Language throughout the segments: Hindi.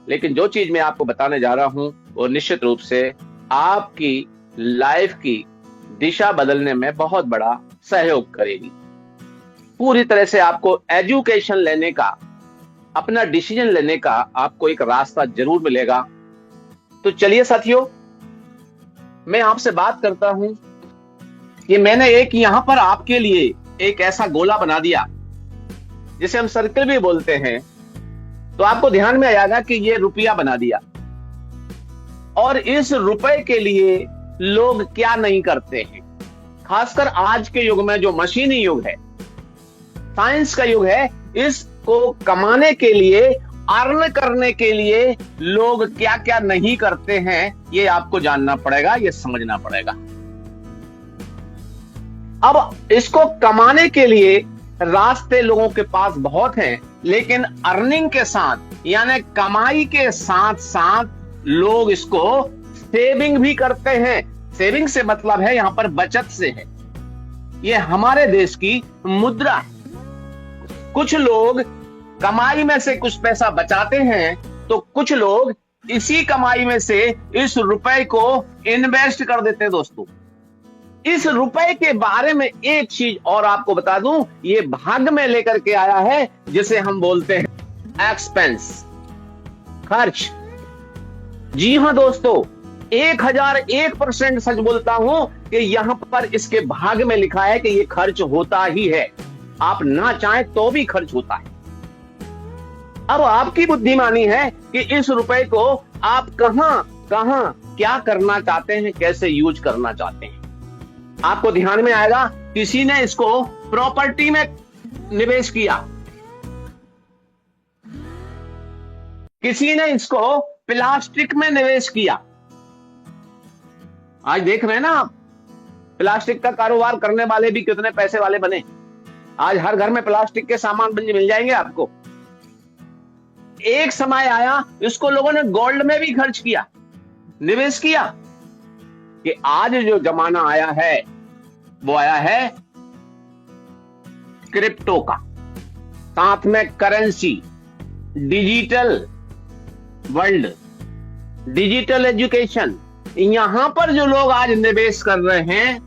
लेकिन जो चीज मैं आपको बताने जा रहा हूं वो निश्चित रूप से आपकी लाइफ की दिशा बदलने में बहुत बड़ा सहयोग करेगी। पूरी तरह से आपको एजुकेशन लेने का, अपना डिसीजन लेने का आपको एक रास्ता जरूर मिलेगा। तो चलिए साथियों, मैं आपसे बात करता हूं कि मैंने एक यहां पर आपके लिए एक ऐसा गोला बना दिया जिसे हम सर्कल भी बोलते हैं। तो आपको ध्यान में आएगा कि ये रुपया बना दिया, और इस रुपए के लिए लोग क्या नहीं करते हैं। खासकर आज के युग में जो मशीनी युग है, साइंस का युग है, इसको कमाने के लिए, अर्न करने के लिए लोग क्या क्या नहीं करते हैं, ये आपको जानना पड़ेगा, ये समझना पड़ेगा। अब इसको कमाने के लिए रास्ते लोगों के पास बहुत हैं, लेकिन अर्निंग के साथ यानी कमाई के साथ साथ लोग इसको सेविंग भी करते हैं। सेविंग से मतलब है यहां पर बचत से है। ये हमारे देश की मुद्रा है। कुछ लोग कमाई में से कुछ पैसा बचाते हैं, तो कुछ लोग इसी कमाई में से इस रुपए को इन्वेस्ट कर देते हैं। दोस्तों, इस रुपए के बारे में एक चीज और आपको बता दूं, ये भाग में लेकर के आया है जिसे हम बोलते हैं एक्सपेंस, खर्च। जी हां दोस्तों, 1001% सच बोलता हूं कि यहां पर इसके भाग में लिखा है कि ये खर्च होता ही है। आप ना चाहें तो भी खर्च होता है। अब आपकी बुद्धिमानी है कि इस रुपए को आप कहां कहां क्या करना चाहते हैं, कैसे यूज करना चाहते हैं। आपको ध्यान में आएगा, किसी ने इसको प्रॉपर्टी में निवेश किया, किसी ने इसको प्लास्टिक में निवेश किया। आज देख रहे हैं ना आप, प्लास्टिक का कारोबार करने वाले भी कितने पैसे वाले बने। आज हर घर में प्लास्टिक के सामान मिल जाएंगे आपको। एक समय आया, इसको लोगों ने गोल्ड में भी खर्च किया, निवेश किया। कि आज जो जमाना आया है वो आया है क्रिप्टो का, साथ में currency, digital world, digital education. यहां पर जो लोग आज निवेश कर रहे हैं,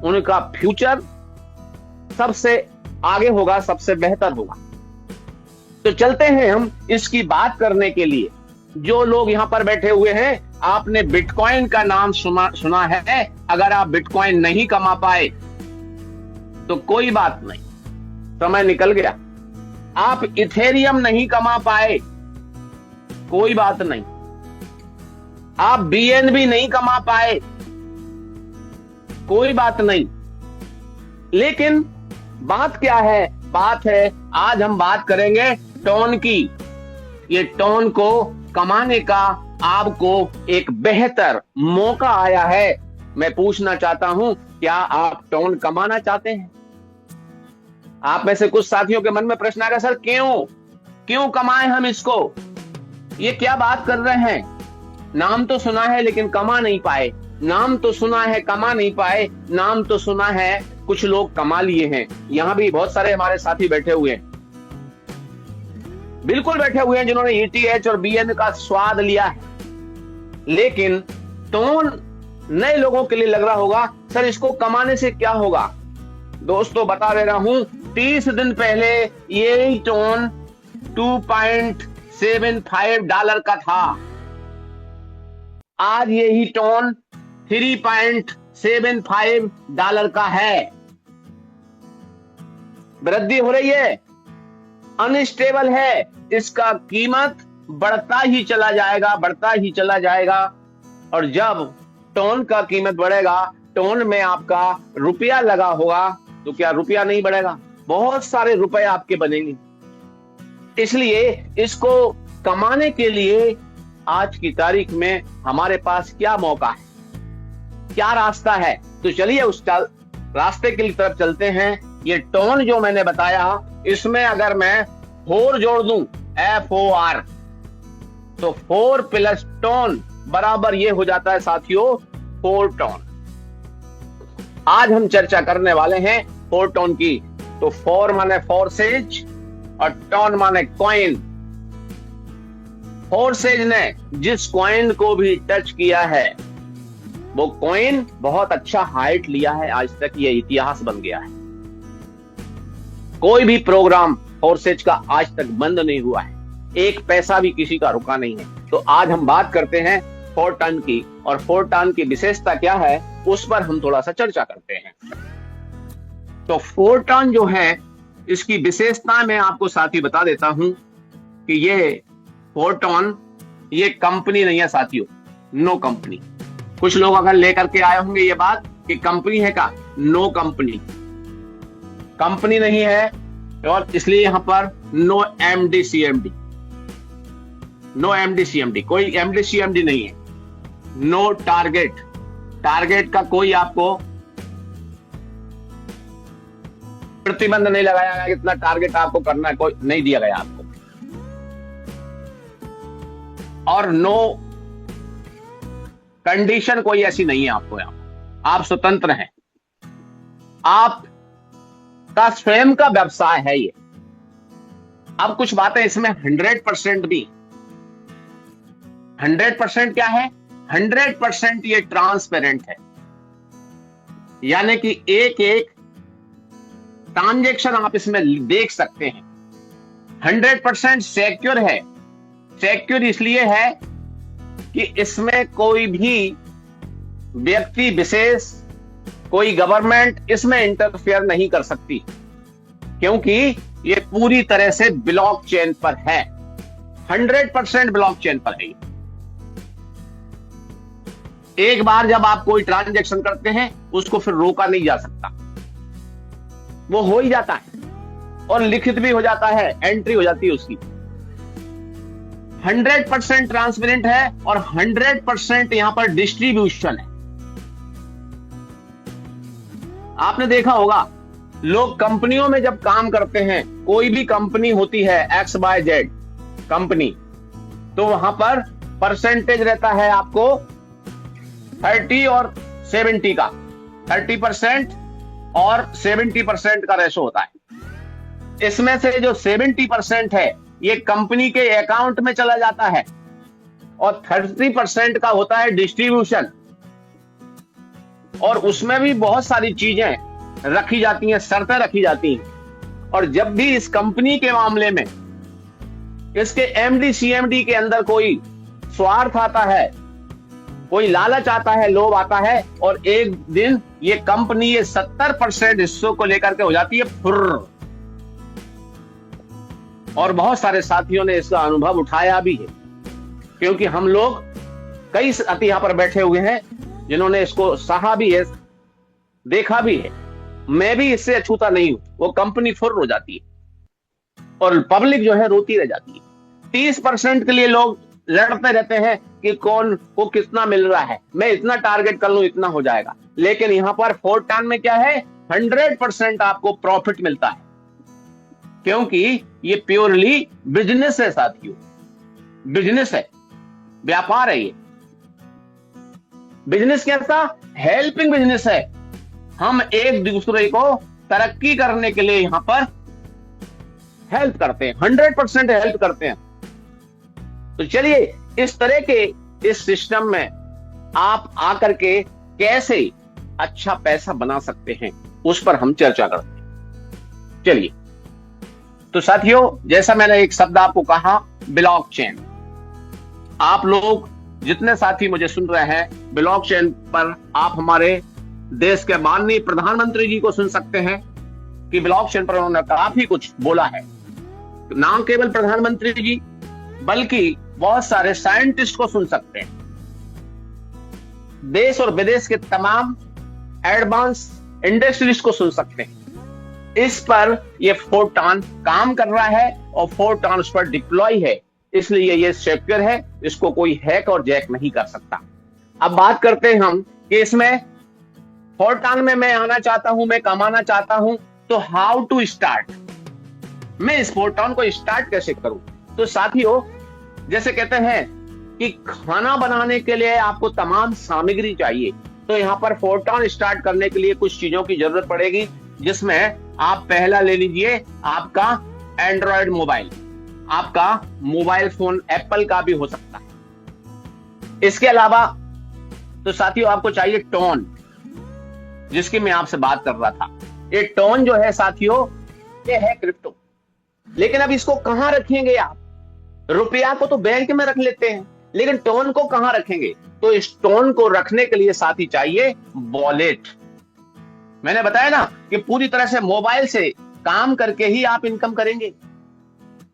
उनका फ्यूचर सबसे आगे होगा, सबसे बेहतर होगा। तो चलते हैं हम इसकी बात करने के लिए। जो लोग यहां पर बैठे हुए हैं, आपने बिटकॉइन का नाम सुना है। अगर आप बिटकॉइन नहीं कमा पाए तो कोई बात नहीं, समय निकल गया। आप इथेरियम नहीं कमा पाए, कोई बात नहीं। आप बीएनबी नहीं कमा पाए, कोई बात नहीं। लेकिन बात क्या है? बात है, आज हम बात करेंगे टोन की। ये टोन को कमाने का आपको एक बेहतर मौका आया है। मैं पूछना चाहता हूं, क्या आप टोन कमाना चाहते हैं? आप में से कुछ साथियों के मन में प्रश्न आएगा, सर क्यों कमाएं हम इसको? ये क्या बात कर रहे हैं? नाम तो सुना है लेकिन कमा नहीं पाए, नाम तो सुना है कमा नहीं पाए, नाम तो सुना है कुछ लोग कमा लिए हैं। यहां भी बहुत सारे हमारे साथी बैठे हुए हैं, बिल्कुल बैठे हुए हैं, जिन्होंने ईटीएच और बीएन का स्वाद लिया है। लेकिन टोन नए लोगों के लिए लग रहा होगा, सर इसको कमाने से क्या होगा? दोस्तों बता दे रहा हूं, 30 दिन पहले ये टोन $2.75 का था। आज यही टोन $3.75 का है। वृद्धि हो रही है, अनस्टेबल है, इसका कीमत बढ़ता ही चला जाएगा, बढ़ता ही चला जाएगा। और जब टोन का कीमत बढ़ेगा, टोन में आपका रुपया लगा होगा, तो क्या रुपया नहीं बढ़ेगा? बहुत सारे रुपए आपके बनेंगे। इसलिए इसको कमाने के लिए आज की तारीख में हमारे पास क्या मौका है, क्या रास्ता है? तो चलिए उस रास्ते की तरफ चलते हैं। ये टोन जो मैंने बताया, इसमें अगर मैं 4 जोड़ दूं, FOR, तो 4 प्लस टोन बराबर ये हो जाता है साथियों 4 टोन। आज हम चर्चा करने वाले हैं 4 टोन की। तो 4 माने फोर्सेज और टोन माने कॉइन। फोर्सेज ने जिस कॉइन को भी टच किया है वो कॉइन बहुत अच्छा हाइट लिया है, आज तक ये इतिहास बन गया है। कोई भी प्रोग्राम फोर्सेज का आज तक बंद नहीं हुआ है, एक पैसा भी किसी का रुका नहीं है। तो आज हम बात करते हैं फोरटॉन की, और फोरटॉन की विशेषता क्या है उस पर हम थोड़ा सा चर्चा करते हैं। तो फोरटॉन जो है इसकी विशेषता मैं आपको साथी बता देता हूं कि ये फोरटॉन ये कंपनी नहीं है साथियों, नो कंपनी। कुछ लोग अगर लेकर के आए होंगे ये बात कि कंपनी है का, नो कंपनी, कंपनी नहीं है। और इसलिए यहां पर no MD CMD, no MD CMD, कोई एमडी सीएमडी नहीं है। नो टारगेट, टारगेट का कोई आपको प्रतिबंध नहीं लगाया गया, इतना टारगेट आपको करना है, कोई नहीं दिया गया आपको। और नो कंडीशन कोई ऐसी नहीं है आपको, यहां आप स्वतंत्र हैं, आपका स्वयं का व्यवसाय है ये। अब कुछ बातें इसमें 100% भी, 100% क्या है, 100% ये ट्रांसपेरेंट है, यानी कि एक एक ट्रांजैक्शन आप इसमें देख सकते हैं। 100% सिक्योर है। सिक्योर इसलिए है कि इसमें कोई भी व्यक्ति विशेष, कोई गवर्नमेंट इसमें इंटरफेयर नहीं कर सकती, क्योंकि ये पूरी तरह से ब्लॉकचेन पर है, 100% ब्लॉकचेन पर है। एक बार जब आप कोई ट्रांजैक्शन करते हैं उसको फिर रोका नहीं जा सकता, वो हो ही जाता है और लिखित भी हो जाता है, एंट्री हो जाती है उसकी। 100% ट्रांसपेरेंट है और 100% यहां पर डिस्ट्रीब्यूशन है। आपने देखा होगा लोग कंपनियों में जब काम करते हैं, कोई भी कंपनी होती है XYZ कंपनी, तो वहां पर परसेंटेज रहता है आपको 30 और 70 का, 30% और 70% का रेशो होता है। इसमें से जो 70% है ये कंपनी के अकाउंट में चला जाता है और 30% का होता है डिस्ट्रीब्यूशन, और उसमें भी बहुत सारी चीजें रखी जाती हैं, शर्तें रखी जाती हैं। और जब भी इस कंपनी के मामले में इसके एमडी सीएमडी के अंदर कोई स्वार्थ आता है, कोई लालच आता है, लोभ आता है, और एक दिन ये कंपनी ये 70% हिस्सों को लेकर के हो जाती है फुर्र। और बहुत सारे साथियों ने इसका अनुभव उठाया भी है, क्योंकि हम लोग कई साथी यहां पर बैठे हुए हैं जिन्होंने इसको सहा भी है, देखा भी है। मैं भी इससे अछूता नहीं हूं। वो कंपनी फुर्र हो जाती है और पब्लिक जो है रोती रह जाती है। 30% के लिए लोग लड़ते रहते हैं कि कौन को कितना मिल रहा है, मैं इतना टारगेट कर लूं इतना हो जाएगा। लेकिन यहां पर फोरटॉन में क्या है, 100% आपको प्रॉफिट मिलता है, क्योंकि ये प्योरली बिजनेस है साथियों, बिजनेस है, व्यापार है। ये बिजनेस कैसा, हेल्पिंग बिजनेस है। हम एक दूसरे को तरक्की करने के लिए यहां पर हेल्प करते हैं, 100% हेल्प करते हैं। तो चलिए इस तरह के इस सिस्टम में आप आकर के कैसे अच्छा पैसा बना सकते हैं उस पर हम चर्चा करते हैं। चलिए, तो साथियों जैसा मैंने एक शब्द आपको कहा, ब्लॉकचेन। आप लोग जितने साथी मुझे सुन रहे हैं, ब्लॉकचेन पर आप हमारे देश के माननीय प्रधानमंत्री जी को सुन सकते हैं कि ब्लॉकचेन पर उन्होंने काफी कुछ बोला है। ना केवल प्रधानमंत्री जी बल्कि बहुत सारे साइंटिस्ट को सुन सकते हैं। देश और विदेश के तमाम एडवांस इंडस्ट्रीज को सुन सकते हैं। इस पर ये फोरटॉन काम कर रहा है और फोरटॉन उस पर डिप्लॉय है, इसलिए ये सिक्योर है, इसको कोई हैक और जैक नहीं कर सकता। अब बात करते हैं हम कि इसमें फोरटॉन में मैं आना चाहता हूं, मैं कमाना चाहता हूं, तो हाउ टू स्टार्ट, मैं इस फोरटॉन को स्टार्ट कैसे करूं। तो साथियों जैसे कहते हैं कि खाना बनाने के लिए आपको तमाम सामग्री चाहिए, तो यहां पर फोरटॉन स्टार्ट करने के लिए कुछ चीजों की जरूरत पड़ेगी, जिसमें आप पहला ले लीजिए आपका एंड्रॉयड मोबाइल। आपका मोबाइल फोन एप्पल का भी हो सकता है। इसके अलावा तो साथियों आपको चाहिए टोन, जिसकी मैं आपसे बात कर रहा था। ये टोन जो है साथियों, ये है क्रिप्टो। लेकिन अब इसको कहां रखेंगे आप? रुपया को तो बैंक में रख लेते हैं, लेकिन टोन को कहां रखेंगे? तो इस टोन को रखने के लिए साथी चाहिए वॉलेट। मैंने बताया ना कि पूरी तरह से मोबाइल से काम करके ही आप इनकम करेंगे,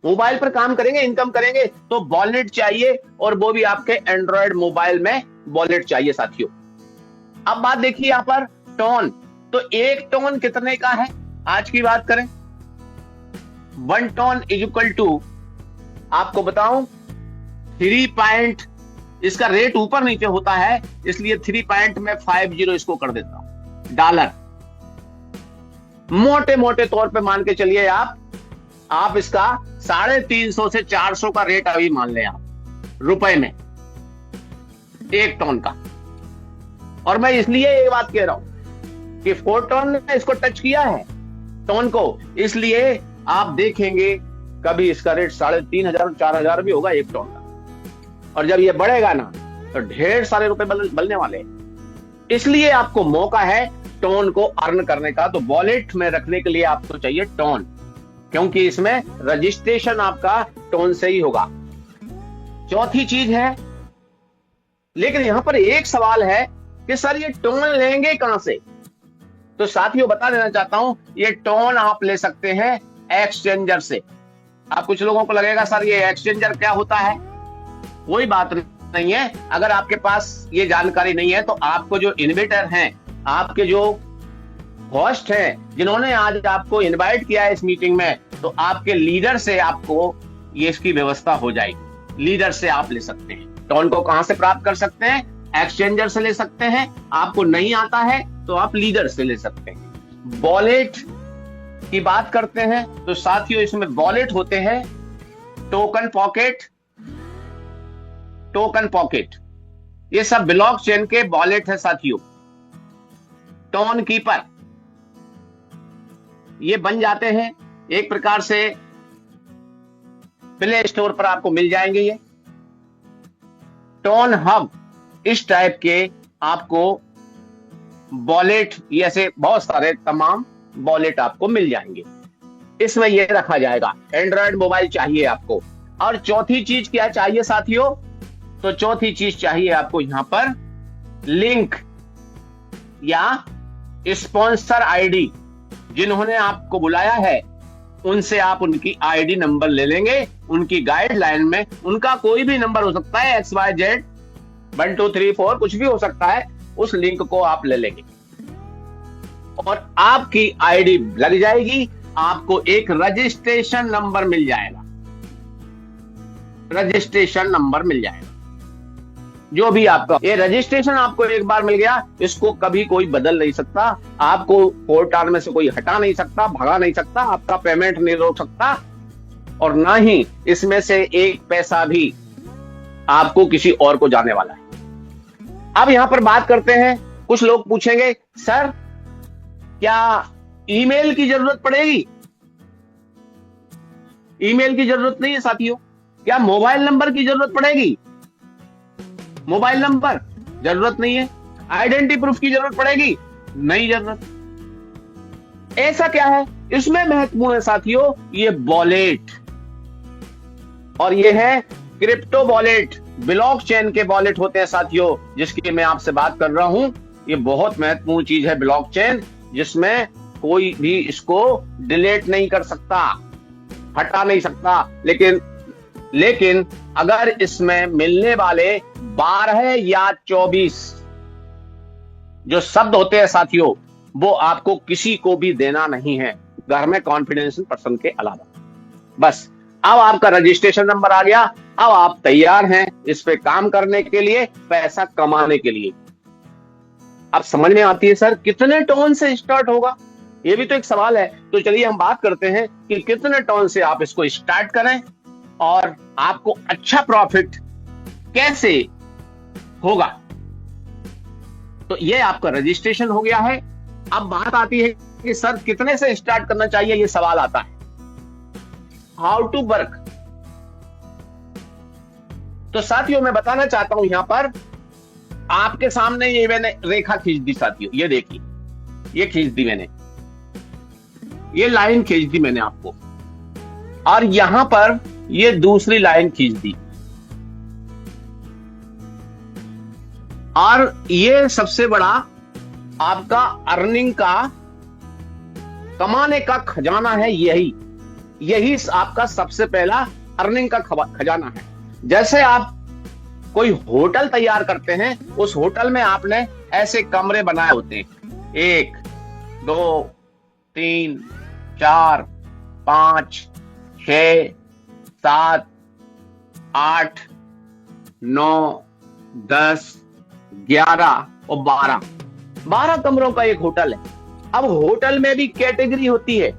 मोबाइल पर काम करेंगे, इनकम करेंगे, तो वॉलेट चाहिए, और वो भी आपके एंड्रॉयड मोबाइल में वॉलेट चाहिए साथियों। अब बात देखिए यहां पर टोन, तो एक टोन कितने का है? आज की बात करें, 1 टोन इज इक्वल टू, आपको बताऊं 3 पॉइंट, इसका रेट ऊपर नीचे होता है इसलिए 3.50 इसको कर देता हूं डॉलर। मोटे मोटे तौर पे मान के चलिए आप इसका 350 से 400 का रेट अभी मान लें आप रुपए में, 1 टन का। और मैं इसलिए ये बात कह रहा हूं कि 4 टन ने इसको टच किया है टन को, इसलिए आप देखेंगे कभी इसका रेट 3500 4000 भी होगा 1 टन का। और जब ये बढ़ेगा ना तो ढेर सारे रुपए बनने वाले हैं। इसलिए आपको मौका है टोन को अर्न करने का। तो वॉलेट में रखने के लिए आपको चाहिए टोन, क्योंकि इसमें रजिस्ट्रेशन आपका टोन से ही होगा। चौथी चीज है, लेकिन यहां पर एक सवाल है कि सर ये टोन लेंगे कहां से? तो साथियों बता देना चाहता हूं, ये टोन आप ले सकते हैं एक्सचेंजर से। आप कुछ लोगों को लगेगा सर ये एक्सचेंजर क्या होता है? कोई बात नहीं है, अगर आपके पास ये जानकारी नहीं है तो आपको जो इन्विटर हैं, आपके जो होस्ट हैं, जिन्होंने आज आपको इनवाइट किया है इस मीटिंग में, तो आपके लीडर से आपको ये इसकी व्यवस्था हो जाएगी। लीडर से आप ले सकते हैं। टोन को कहां से प्राप्त कर सकते हैं? एक्सचेंजर से ले सकते हैं। आपको नहीं आता है तो आप लीडर से ले सकते हैं। वॉलेट की बात करते हैं तो साथियों इसमें वॉलेट होते हैं टोकन पॉकेट, ये सब ब्लॉकचेन के वॉलेट है साथियों। टोन कीपर ये बन जाते हैं एक प्रकार से, प्ले स्टोर पर आपको मिल जाएंगे ये। टोन हब, इस टाइप के आपको वॉलेट, ऐसे बहुत सारे तमाम वॉलेट आपको मिल जाएंगे। इसमें ये रखा जाएगा। एंड्रॉयड मोबाइल चाहिए आपको। और चौथी चीज क्या चाहिए साथियों? तो चौथी चीज चाहिए आपको यहां पर लिंक या स्पॉन्सर आईडी। जिन्होंने आपको बुलाया है उनसे आप उनकी आईडी नंबर ले लेंगे। उनकी गाइडलाइन में उनका कोई भी नंबर हो सकता है, XYZ 1 2 3 4 कुछ भी हो सकता है, उस लिंक को आप ले लेंगे और आपकी आईडी लग जाएगी। आपको एक रजिस्ट्रेशन नंबर मिल जाएगा, रजिस्ट्रेशन नंबर मिल जाएगा। जो भी आपका ये रजिस्ट्रेशन आपको एक बार मिल गया, इसको कभी कोई बदल नहीं सकता। आपको पोर्टल में से कोई हटा नहीं सकता, भगा नहीं सकता, आपका पेमेंट नहीं रोक सकता, और ना ही इसमें से एक पैसा भी आपको किसी और को जाने वाला है। अब यहां पर बात करते हैं, कुछ लोग पूछेंगे सर क्या ईमेल की जरूरत पड़ेगी? ईमेल की जरूरत नहीं है साथियों। क्या मोबाइल नंबर की जरूरत पड़ेगी? मोबाइल नंबर जरूरत नहीं है। आइडेंटिटी प्रूफ की जरूरत पड़ेगी? नहीं जरूरत। ऐसा क्या है इसमें महत्वपूर्ण है साथियों? ये वॉलेट, और ये है क्रिप्टो वॉलेट। ब्लॉकचेन के वॉलेट होते हैं साथियों, जिसकी मैं आपसे बात कर रहा हूं। ये बहुत महत्वपूर्ण चीज है ब्लॉकचेन, जिसमें कोई भी इसको डिलीट नहीं कर सकता, हटा नहीं सकता। लेकिन अगर इसमें मिलने वाले 12 या 24 जो शब्द होते हैं साथियों, वो आपको किसी को भी देना नहीं है, घर में कॉन्फिडेंशियल पर्सन के अलावा। बस अब आपका रजिस्ट्रेशन नंबर आ गया। अब आप तैयार हैं इस पे काम करने के लिए, पैसा कमाने के लिए। अब समझ में आती है सर कितने टोन से स्टार्ट होगा? ये भी तो एक सवाल है। तो चलिए हम बात करते हैं कि कितने टोन से आप इसको स्टार्ट करें और आपको अच्छा प्रॉफिट कैसे होगा। तो ये आपका रजिस्ट्रेशन हो गया है। अब बात आती है कि सर कितने से स्टार्ट करना चाहिए, ये सवाल आता है। हाउ टू वर्क, तो साथियों मैं बताना चाहता हूं यहां पर आपके सामने ये मैंने रेखा खींच दी साथियों, ये देखिए, ये खींच दी मैंने, ये लाइन खींच दी मैंने आपको, और यहां पर ये दूसरी लाइन खींच दी, और ये सबसे बड़ा आपका अर्निंग का, कमाने का खजाना है। यही आपका सबसे पहला अर्निंग का खजाना है। जैसे आप कोई होटल तैयार करते हैं, उस होटल में आपने ऐसे कमरे बनाए होते हैं, 1 2 3 4 5 6 7 8 9 10 11 और 12 कमरों का एक होटल है। अब होटल में भी कैटेगरी होती है,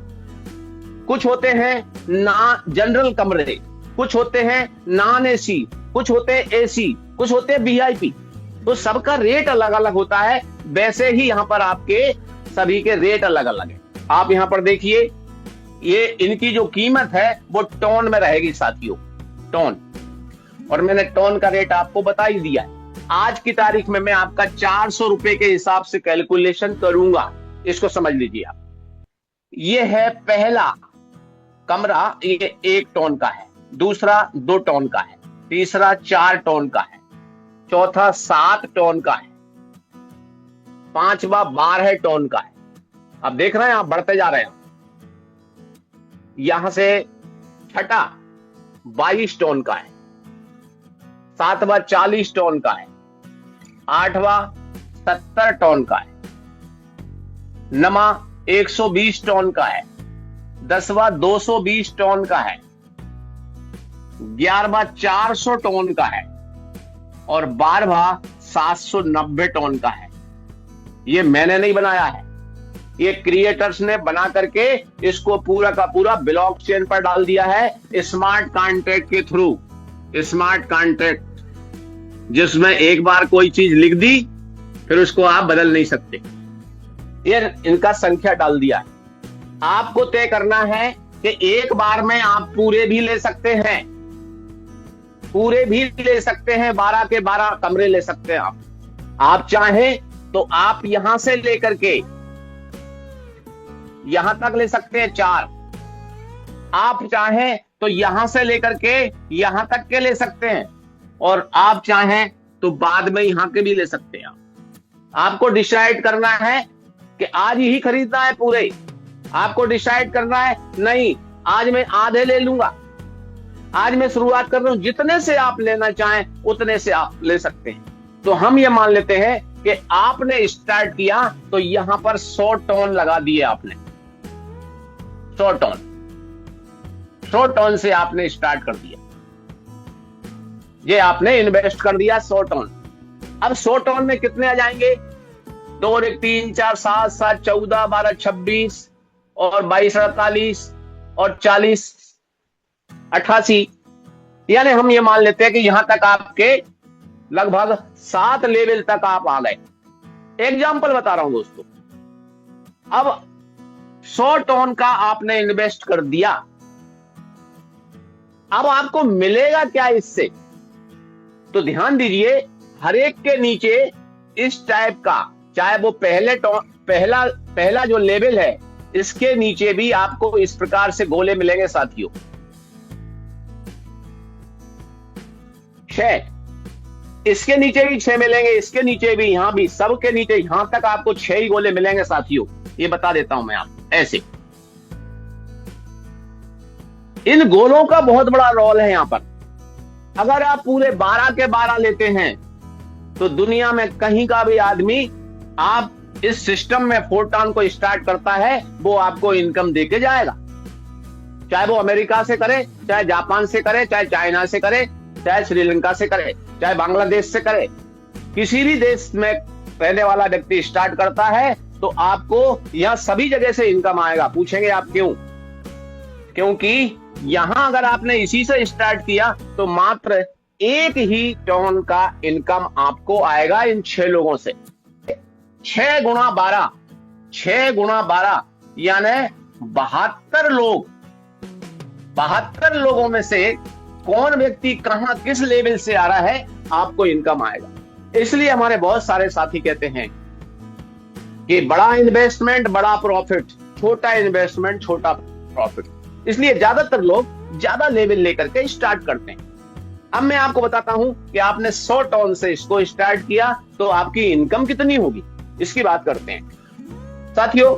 कुछ होते हैं ना जनरल कमरे, कुछ होते हैं नॉन एसी, कुछ होते हैं एसी, कुछ होते हैं वीआईपी। तो सबका रेट अलग अलग होता है। वैसे ही यहां पर आपके सभी के रेट अलग अलग है। आप यहां पर देखिए, ये इनकी जो कीमत है वो टोन में रहेगी साथियों, टोन, और मैंने टोन का रेट आपको बता ही दिया है। आज की तारीख में मैं आपका 400 रुपए के हिसाब से कैलकुलेशन करूंगा, इसको समझ लीजिए आप। ये है पहला कमरा, ये 1 टोन का है, दूसरा 2 टोन का है, तीसरा 4 टोन का है, चौथा 7 टोन का है, पांचवा 12 टोन का है। अब देख रहे हैं आप, बढ़ते जा रहे हैं। यहां से छठा 22 टोन का है, सातवां 40 टोन का है, आठवां 70 टोन का है, नवा 120 टोन का है, 10वां 220 टोन का है, 11वां 400 टोन का है, और 12वां 790 टोन का है। ये मैंने नहीं बनाया है, ये क्रिएटर्स ने बना करके इसको पूरा का पूरा ब्लॉकचेन पर डाल दिया है, स्मार्ट कॉन्ट्रैक्ट के थ्रू। स्मार्ट कॉन्ट्रैक्ट जिसमें एक बार कोई चीज लिख दी, फिर उसको आप बदल नहीं सकते। ये इनका संख्या डाल दिया है। आपको तय करना है कि एक बार में आप पूरे भी ले सकते हैं, पूरे भी ले सकते हैं, 12 के 12 कमरे ले सकते हैं आप चाहें तो आप यहां से लेकर के यहां तक ले सकते हैं 4, आप चाहें तो यहां से लेकर के यहां तक के ले सकते हैं, और आप चाहें तो बाद में यहां के भी ले सकते हैं। आपको डिसाइड करना है कि आज ही खरीदना है पूरे, आपको डिसाइड करना है नहीं आज मैं आधे ले लूंगा, आज मैं शुरुआत कर रहा हूं। जितने से आप लेना चाहें उतने से आप ले सकते हैं। तो हम ये मान लेते हैं कि आपने स्टार्ट किया तो यहां पर 100 टोन लगा दिए आपने, 100 टोन से आपने स्टार्ट कर दिया, ये आपने इन्वेस्ट कर दिया 100 टोन। अब 100 टोन में कितने आ जाएंगे? 2 और 1 3 4 7 7 14 12 26 और 22 48 और 40 88, यानी हम ये मान लेते हैं कि यहां तक आपके लगभग 7 लेवल तक आप आ गए। एग्जाम्पल बता रहा हूं दोस्तों। अब 100 टोन का आपने इन्वेस्ट कर दिया, अब आपको मिलेगा क्या इससे? तो ध्यान दीजिए, हर एक के नीचे इस टाइप का, चाहे वो पहला जो लेवल है, इसके नीचे भी आपको इस प्रकार से गोले मिलेंगे साथियों। 6, इसके नीचे भी 6 मिलेंगे, इसके नीचे भी, यहां भी, सबके नीचे, यहां तक आपको 6 ही गोले मिलेंगे साथियों। ये बता देता हूं मैं आपको ऐसे। इन गोलों का बहुत बड़ा रोल है यहां पर। अगर आप पूरे 12 के 12 लेते हैं तो दुनिया में कहीं का भी आदमी, आप इस सिस्टम में फोरटॉन को स्टार्ट करता है, वो आपको इनकम देके जाएगा। चाहे वो अमेरिका से करे, चाहे जापान से करे, चाहे चाइना से करे, चाहे श्रीलंका से करे, चाहे बांग्लादेश से करे, किसी भी देश में रहने वाला व्यक्ति स्टार्ट करता है तो आपको यहां सभी जगह से इनकम आएगा। पूछेंगे आप क्यों? क्योंकि यहां अगर आपने इसी से स्टार्ट किया तो मात्र 1 ही टोन का इनकम आपको आएगा इन 6 लोगों से। 6 गुणा 12, 6 गुणा 12 यानी 72 लोग, 72 लोगों में से कौन व्यक्ति कहां किस लेवल से आ रहा है, आपको इनकम आएगा। इसलिए हमारे बहुत सारे साथी कहते हैं कि बड़ा इन्वेस्टमेंट बड़ा प्रॉफिट, छोटा इन्वेस्टमेंट छोटा प्रॉफिट। इसलिए ज्यादातर लोग ज्यादा लेवल लेकर के स्टार्ट करते हैं। अब मैं आपको बताता हूं कि आपने 100 टन से इसको स्टार्ट किया तो आपकी इनकम कितनी होगी, इसकी बात करते हैं। साथियों,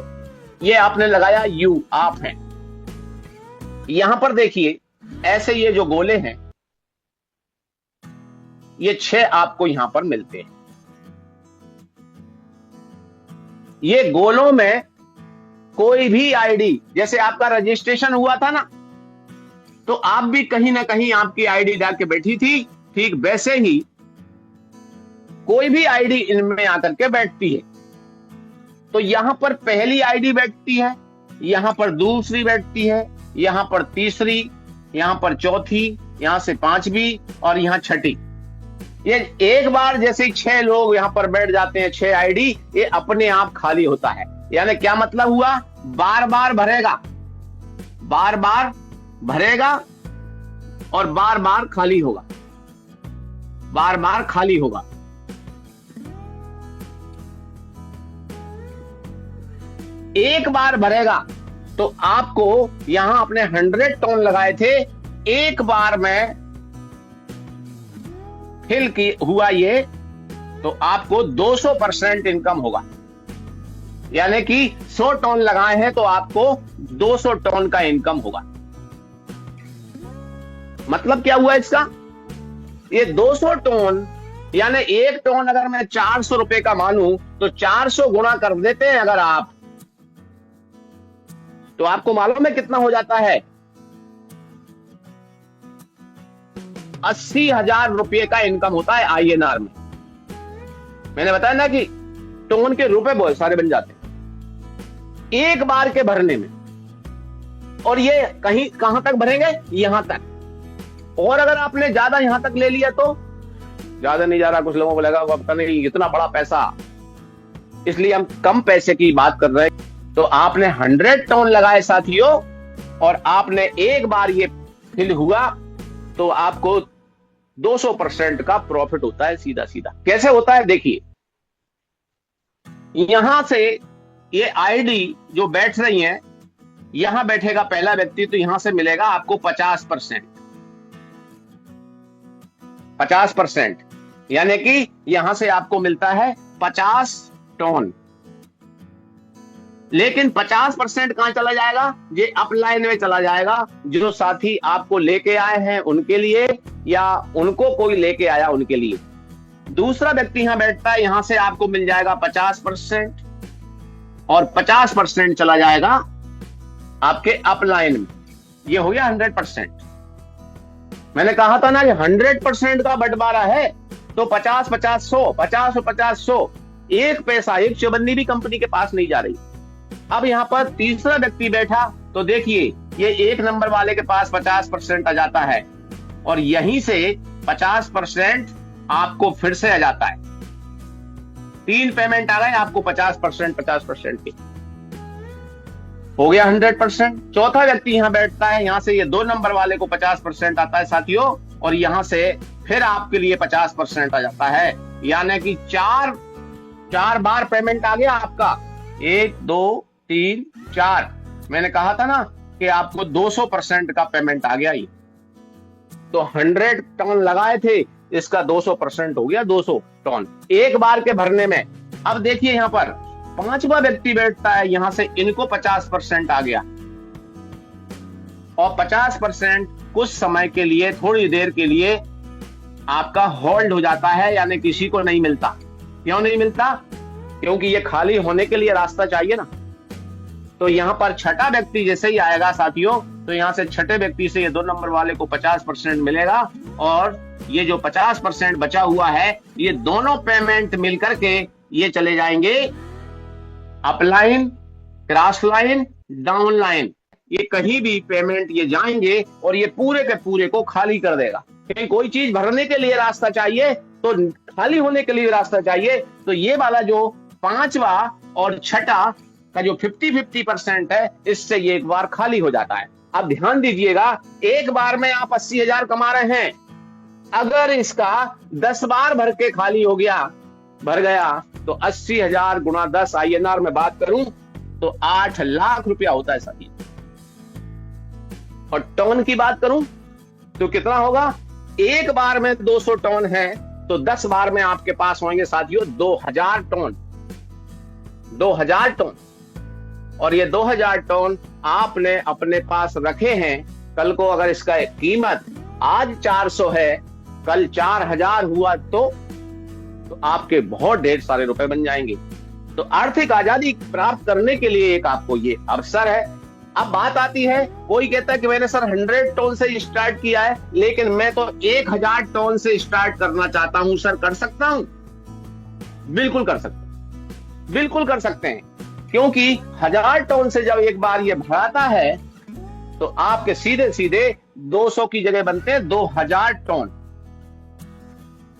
ये आपने लगाया यू, आप हैं। यहां पर देखिए, ऐसे ये जो गोले हैं, ये 6 आपको यहां पर मिलते हैं। ये गोलों में कोई भी आईडी, जैसे आपका रजिस्ट्रेशन हुआ था ना, तो आप भी कहीं ना कहीं आपकी आईडी जाके बैठी थी, ठीक वैसे ही कोई भी आईडी इनमें आकर के बैठती है। तो यहां पर पहली आईडी बैठती है, यहां पर दूसरी बैठती है, यहां पर तीसरी, यहां पर चौथी, यहां से 5वीं और यहां 6ठी। ये एक बार जैसे ही 6 लोग यहां पर बैठ जाते हैं, 6 आईडी, ये अपने आप खाली होता है। यानी क्या मतलब हुआ, बार बार भरेगा, बार बार भरेगा और बार बार खाली होगा, बार बार खाली होगा। एक बार भरेगा तो आपको यहां अपने 100 टन लगाए थे, एक बार में फिल की हुआ ये, तो आपको 200% इनकम होगा। यानी कि 100 टन लगाए हैं तो आपको 200 टन का इनकम होगा। मतलब क्या हुआ इसका, ये 200 टन यानी एक टन अगर मैं 400 रुपए का मानूं तो 400 गुणा कर देते हैं अगर आप, तो आपको मालूम है कितना हो जाता है, 80,000 रुपए का इनकम होता है INR में। मैंने बताया ना कि टोन के रुपए बहुत सारे बन जाते हैं एक बार के भरने में। और ये कहां तक भरेंगे, यहां तक। और अगर आपने ज्यादा यहां तक ले लिया तो ज्यादा नहीं जा रहा, कुछ लोगों को लगा पता नहीं इतना बड़ा पैसा, इसलिए हम कम पैसे की बात कर रहे हैं। तो आपने 100 टन लगाए साथियों, और आपने एक बार ये फिल हुआ तो आपको 200% का प्रॉफिट होता है सीधा सीधा। कैसे होता है देखिए, यहां से ये आईडी जो बैठ रही है, यहां बैठेगा पहला व्यक्ति, तो यहां से मिलेगा आपको 50%। 50% यानी कि यहां से आपको मिलता है 50 टन। लेकिन 50% कहां चला जाएगा, ये अपलाइन में चला जाएगा, जो साथी आपको लेके आए हैं उनके लिए, या उनको कोई लेके आया उनके लिए। दूसरा व्यक्ति यहां बैठता है, यहां से आपको मिल जाएगा 50%, और 50% चला जाएगा आपके अपलाइन में। ये हो गया 100%। मैंने कहा था ना कि 100% का बंटवारा है, तो 50-50-100, 50 और 50-100, एक पैसा, एक चौबन्नी भी कंपनी के पास नहीं जा रही। अब यहां पर तीसरा व्यक्ति बैठा, तो देखिए ये एक नंबर वाले के पास 50% आ जाता है, और यहीं से 50% आपको फिर से आ जाता है। 3 पेमेंट आ गए आपको 50% के, हो गया 100%। चौथा व्यक्ति यहां बैठता है, यहां से ये 2 नंबर वाले को 50% आता है साथियों, और यहां से फिर आपके लिए 50% आ जाता है। यानी कि 4 बार पेमेंट आ गया आपका, 1 2 3 4। मैंने कहा था ना कि आपको 200% का पेमेंट आ गया। ये तो 100 टन लगाए थे, इसका 200% हो गया, 200 टन एक बार के भरने में। अब देखिए यहां पर 5वां व्यक्ति बैठता है, यहां से इनको 50% आ गया, और 50% कुछ समय के लिए, थोड़ी देर के लिए आपका होल्ड हो जाता है, यानी किसी को नहीं मिलता। क्यों नहीं मिलता, क्योंकि ये खाली होने के लिए रास्ता चाहिए ना। तो यहां पर छठा व्यक्ति जैसे ही आएगा साथियों, तो यहां से छठे व्यक्ति से ये 2 नंबर वाले को 50% मिलेगा, और ये जो 50% बचा हुआ है, ये दोनों पेमेंट मिलकर के ये चले जाएंगे upline, cross line, down line. ये कहीं भी पेमेंट ये जाएंगे और ये पूरे के पूरे को खाली कर देगा। क्योंकि कोई चीज भरने के लिए रास्ता चाहिए, तो खाली होने के लिए रास्ता चाहिए। तो ये वाला जो 5वां और छठा का जो 50-50% है, इससे ये एक बार खाली हो जाता है। अब ध्यान दीजिएगा, एक बार में आप 80,000 कमा रहे हैं, अगर इसका 10 बार भर के खाली हो गया, भर गया, तो 80,000 गुणा 10 INR में बात करूं तो 8 लाख रुपया होता है साथी। और टन की बात करूं तो कितना होगा, एक बार में 200 टन है तो 10 बार में आपके पास होंगे साथियों 2000 टन। 2000 टन, और ये 2000 टन आपने अपने पास रखे हैं। कल को अगर इसका कीमत आज 400 है, कल 4000 हुआ तो आपके बहुत ढेर सारे रुपए बन जाएंगे। तो आर्थिक आजादी प्राप्त करने के लिए एक आपको ये अवसर है। अब बात आती है, कोई कहता है कि मैंने सर 100 टन से स्टार्ट किया है, लेकिन मैं तो 1000 टन से स्टार्ट करना चाहता हूं सर, कर सकता हूं? बिल्कुल कर सकते हैं, बिल्कुल कर सकते हैं, क्योंकि 1000 टन से जब एक बार ये भराता है तो आपके सीधे सीधे 200 की जगह बनते हैं 2000 टन।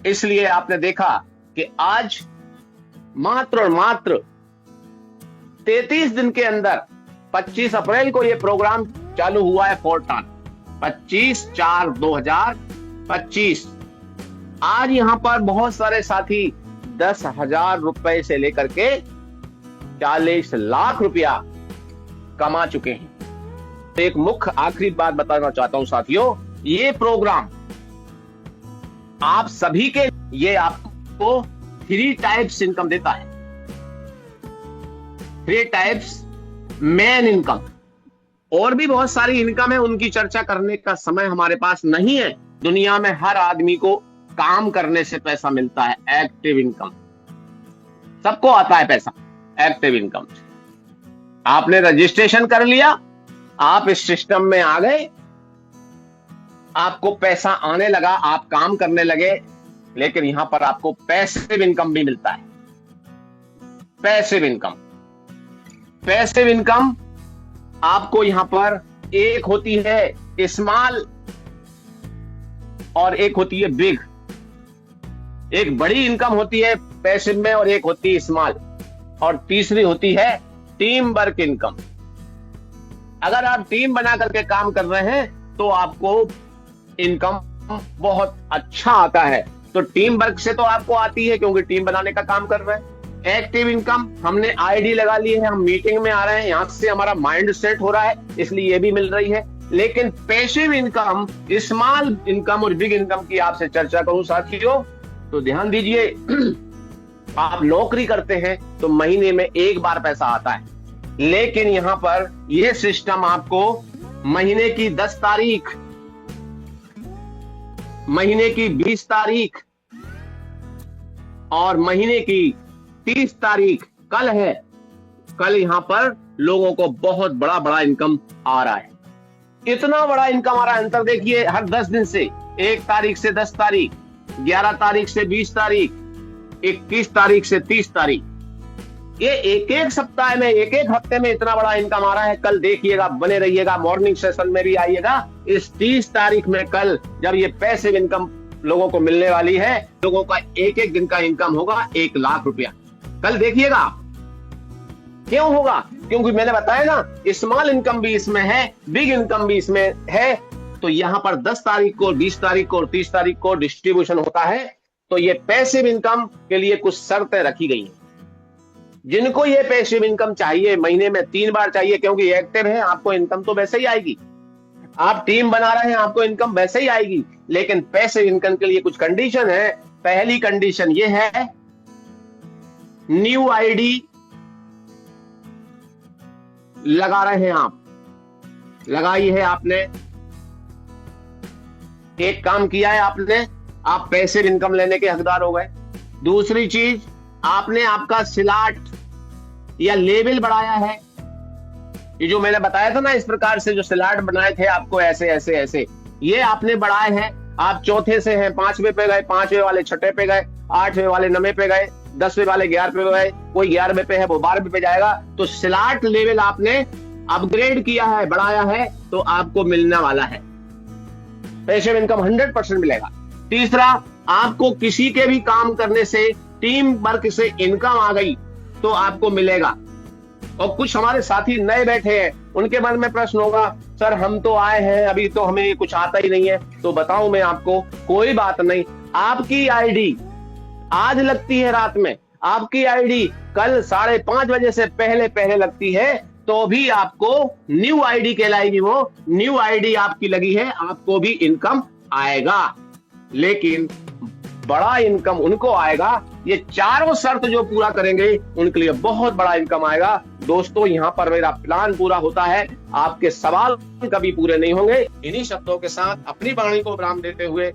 इसलिए आपने देखा कि आज मात्र और मात्र 33 दिन के अंदर 25 अप्रैल को यह प्रोग्राम चालू हुआ है फोर्टान, 25/4/2025। आज यहां पर बहुत सारे साथी 10,000 रुपए से लेकर के 40 लाख रुपया कमा चुके हैं। तो एक मुख्य आखिरी बात बताना चाहता हूं साथियों, ये प्रोग्राम आप सभी के, ये आपको 3 टाइप्स इनकम देता है। 3 टाइप्स मेन इनकम, और भी बहुत सारी इनकम है, उनकी चर्चा करने का समय हमारे पास नहीं है। दुनिया में हर आदमी को काम करने से पैसा मिलता है, एक्टिव इनकम, सबको आता है पैसा एक्टिव इनकम। आपने रजिस्ट्रेशन कर लिया, आप इस सिस्टम में आ गए, आपको पैसा आने लगा, आप काम करने लगे, लेकिन यहां पर आपको पैसिव इनकम भी मिलता है। पैसिव इनकम, पैसिव इनकम आपको यहां पर एक होती है स्मॉल और एक होती है बिग। एक बड़ी इनकम होती है पैसिव में और एक होती है स्मॉल, और तीसरी होती है टीम वर्क इनकम। अगर आप टीम बना करके काम कर रहे हैं तो आपको इनकम बहुत अच्छा आता है। तो टीम वर्क से तो आपको आती है क्योंकि टीम बनाने का काम कर रहे हैं। एक्टिव इनकम, हमने आईडी लगा ली है, हम मीटिंग में आ रहे हैं, यहां से हमारा माइंड सेट हो रहा है, इसलिए ये भी मिल रही है। लेकिन पैसिव इनकम, स्मॉल इनकम और बिग इनकम की आपसे चर्चा करूं साथियों, तो ध्यान दीजिए, आप नौकरी करते हैं तो महीने में एक बार पैसा आता है, लेकिन यहां पर यह सिस्टम आपको महीने की 10 तारीख, महीने की 20 तारीख और महीने की 30 तारीख, कल है, कल यहां पर लोगों को बहुत बड़ा बड़ा इनकम आ रहा है। इतना बड़ा इनकम आ रहा है, अंतर देखिए, हर 10 दिन से, 1 तारीख से 10 तारीख, 11 तारीख से 20 तारीख, 21 तारीख से 30 तारीख, ये एक एक सप्ताह में, एक एक हफ्ते में इतना बड़ा इनकम आ रहा है। कल देखिएगा, बने रहिएगा, मॉर्निंग सेशन में भी आइएगा। इस 30 तारीख में कल जब ये पैसिव इनकम लोगों को मिलने वाली है, लोगों का एक एक दिन का इनकम होगा 1 लाख रुपया। कल देखिएगा। क्यों होगा? क्योंकि मैंने बताया ना, स्मॉल इनकम भी इसमें है, बिग इनकम भी इसमें है। तो यहां पर 10 तारीख को, 20 तारीख को और 30 तारीख को डिस्ट्रीब्यूशन होता है। तो ये पैसिव इनकम के लिए कुछ शर्तें रखी गई हैं। जिनको ये पैसिव इनकम चाहिए, महीने में 3 बार चाहिए, क्योंकि एक्टिव है, आपको इनकम तो वैसे ही आएगी। आप टीम बना रहे हैं, आपको इनकम वैसे ही आएगी। लेकिन पैसिव इनकम के लिए कुछ कंडीशन है। पहली कंडीशन ये है, न्यू आईडी लगा रहे हैं आप, लगाई है आपने, एक काम किया है आपने, आप पैसिव इनकम लेने के हकदार हो गए। दूसरी चीज, आपने आपका स्लॉट या लेवल बढ़ाया है। ये जो मैंने बताया था ना, इस प्रकार से जो स्लॉट बनाए थे आपको, ऐसे ऐसे ऐसे, ये आपने बढ़ाए हैं। आप चौथे से हैं, 5वें पे गए, 5वें वाले 6ठे पे गए, 8वें वाले 9वें पे गए, 10वें वाले 11वें पे गए, कोई 11वें पे है वो 12वें पे जाएगा। तो स्लॉट लेवल आपने अपग्रेड किया है, बढ़ाया है, तो आपको मिलने वाला है पैसिव इनकम, 100% मिलेगा। तीसरा, आपको किसी के भी काम करने से, टीम वर्क से इनकम आ गई तो आपको मिलेगा। और कुछ हमारे साथी नए बैठे हैं, उनके मन में प्रश्न होगा, सर हम तो आए हैं, अभी तो हमें कुछ आता ही नहीं है। तो बताऊं मैं आपको, कोई बात नहीं, आपकी आईडी आज लगती है रात में, आपकी आईडी कल 5:30 बजे से पहले पहले लगती है, तो भी आपको न्यू आईडी कहलाएगी। वो न्यू आईडी आपकी लगी है, आपको भी इनकम आएगा। लेकिन बड़ा इनकम उनको आएगा, ये चारों शर्त जो पूरा करेंगे उनके लिए बहुत बड़ा इनकम आएगा। दोस्तों, यहाँ पर मेरा प्लान पूरा होता है, आपके सवाल कभी पूरे नहीं होंगे। इन्हीं शब्दों के साथ अपनी वाणी को विराम देते हुए